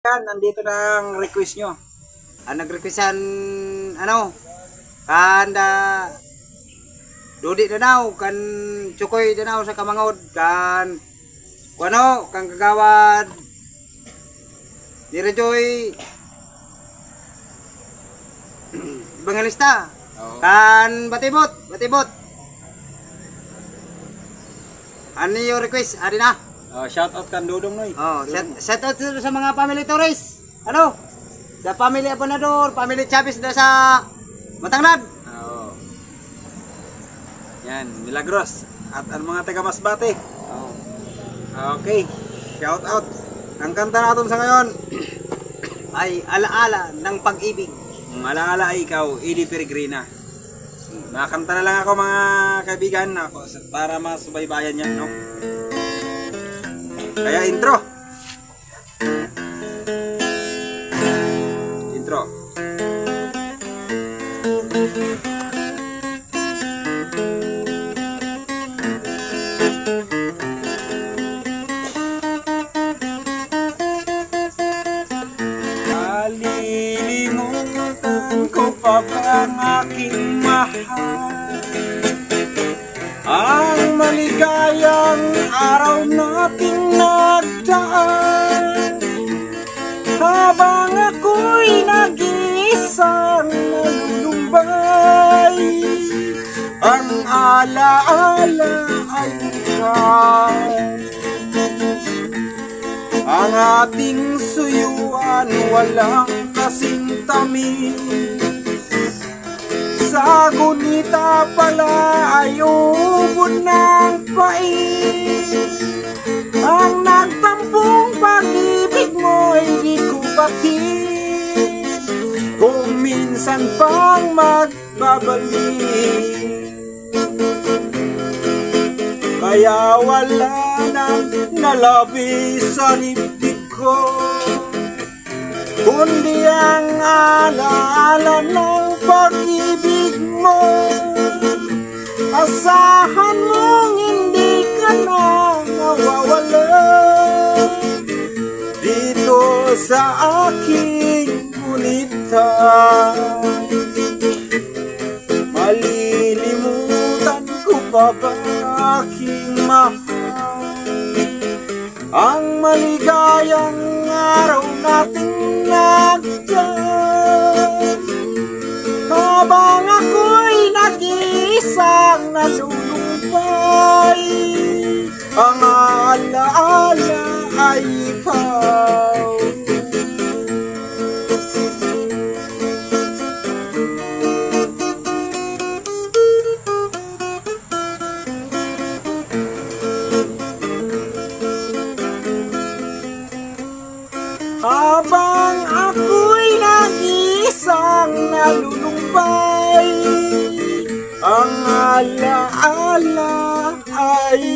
Yan, nandito na ang request nyo. Ang nag-requestan, kanda Dudi Danaw, kan Chukoy Danaw sa Kamangod, kan kang kagawad ni Rejoy Evangelista, kan Batibot. Ano yung request? Adi na. Shout out kan Dudong Noy. Shout out sa mga family Torres. Sa family Abonador, family Chavez na sa Matanglad. Yan, Milagros at ang mga taga Masbate. Okay, shout out. Ang kanta natin sa ngayon ay Alaala ng Pag-ibig. Ang alaala ay ikaw, Edie Peregrina. Nakanta na lang ako mga kaibigan para masubaybayan yan, no? Kaya intro. Kalilimutan ko pa ba ang aking mahal, ang maligayang araw nating nagdaan, habang ako'y nag-iisang nalulumbay. Ang alaala ay ikaw, ang ating suyuan walang kasing tamis. Sa gunita pala ay ubod ng pait, ang nagtampong pag-ibig mo hindi ko bakit kung minsan pang magbabalik. Kaya wala nang nalabi sa dibdib ko, kundi ang alaala ng pag-ibig mo. Asahan mong hindi ka na mawawala dito sa aking gunita. Malilimutan ko pa ba aking mahal, ang maligayang araw nating nagdaan, habang ako'y nag-iisang nalulumbay. Ang alaala ay ikaw. Habang ako'y nag-iisang nalulumbay, ang alaala ay